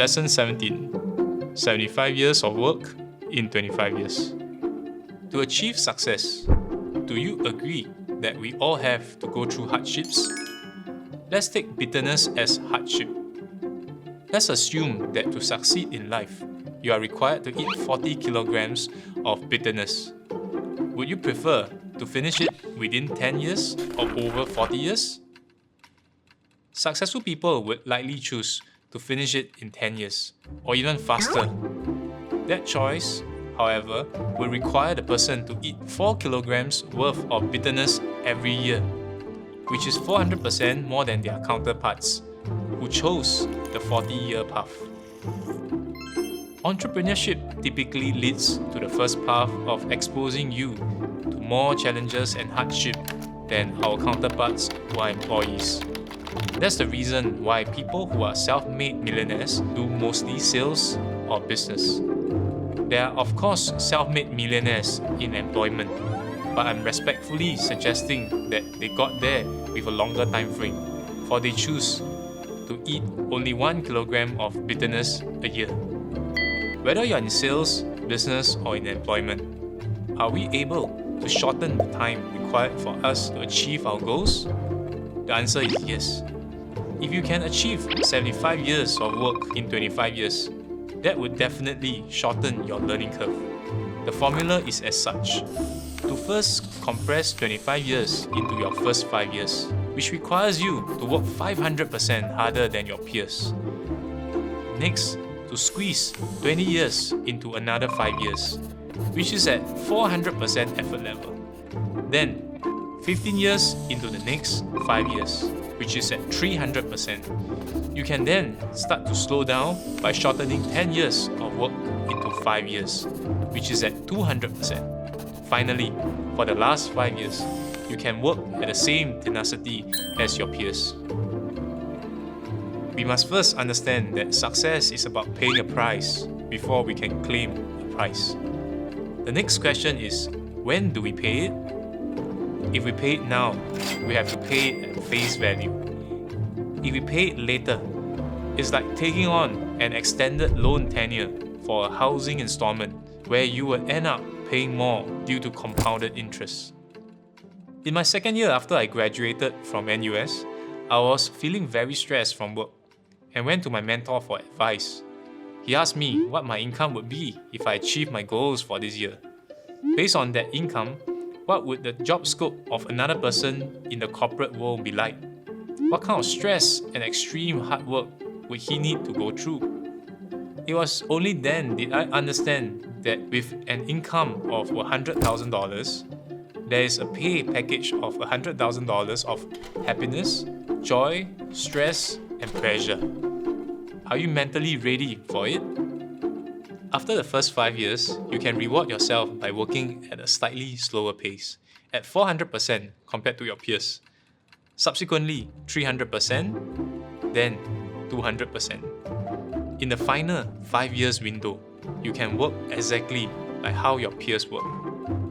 Lesson 17. 75 years of work in 25 years. To achieve success, do you agree that we all have to go through hardships? Let's take bitterness as hardship. Let's assume that to succeed in life, you are required to eat 40 kilograms of bitterness. Would you prefer to finish it within 10 years or over 40 years? Successful people would likely choose to finish it in 10 years or even faster. That choice, however, will require the person to eat 4 kilograms worth of bitterness every year, which is 400% more than their counterparts who chose the 40-year path. Entrepreneurship typically leads to the first path of exposing you to more challenges and hardship than our counterparts who are employees. That's the reason why people who are self-made millionaires do mostly sales or business. There are of course self-made millionaires in employment, but I'm respectfully suggesting that they got there with a longer time frame, for they choose to eat only 1 kilogram of bitterness a year. Whether you're in sales, business, or in employment, are we able to shorten the time required for us to achieve our goals? The answer is yes. If you can achieve 75 years of work in 25 years, that would definitely shorten your learning curve. The formula is as such. To first compress 25 years into your first 5 years, which requires you to work 500% harder than your peers. Next, to squeeze 20 years into another 5 years, which is at 400% effort level. Then, 15 years into the next 5 years, which is at 300%. You can then start to slow down by shortening 10 years of work into 5 years, which is at 200%. Finally, for the last 5 years, you can work at the same tenacity as your peers. We must first understand that success is about paying a price before we can claim a price. The next question is, when do we pay it? If we pay it now, we have to pay it at face value. If we pay it later, it's like taking on an extended loan tenure for a housing installment where you will end up paying more due to compounded interest. In my second year after I graduated from NUS, I was feeling very stressed from work and went to my mentor for advice. He asked me what my income would be if I achieved my goals for this year. Based on that income, what would the job scope of another person in the corporate world be like? What kind of stress and extreme hard work would he need to go through? It was only then did I understand that with an income of $100,000, there is a pay package of $100,000 of happiness, joy, stress, and pressure. Are you mentally ready for it? After the first 5 years, you can reward yourself by working at a slightly slower pace, at 400% compared to your peers. Subsequently, 300%, then 200%. In the final 5 years window, you can work exactly like how your peers work.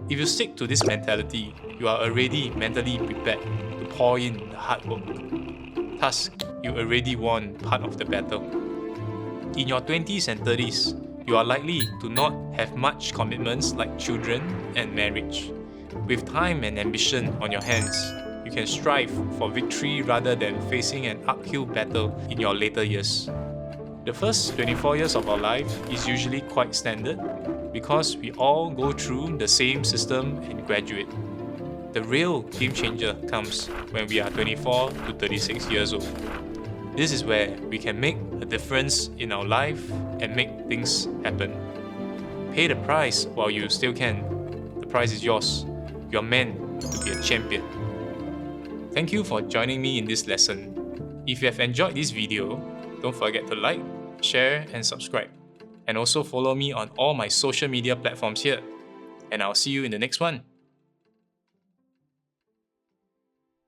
If you stick to this mentality, you are already mentally prepared to pour in the hard work. Thus, you already won part of the battle. In your 20s and 30s, you are likely to not have much commitments like children and marriage. With time and ambition on your hands, you can strive for victory rather than facing an uphill battle in your later years. The first 24 years of our life is usually quite standard because we all go through the same system and graduate. The real game changer comes when we are 24 to 36 years old. This is where we can make a difference in our life and make things happen. Pay the price while you still can. The prize is yours. You're meant to be a champion. Thank you for joining me in this lesson. If you have enjoyed this video, don't forget to like, share, and subscribe. And also follow me on all my social media platforms here. And I'll see you in the next one.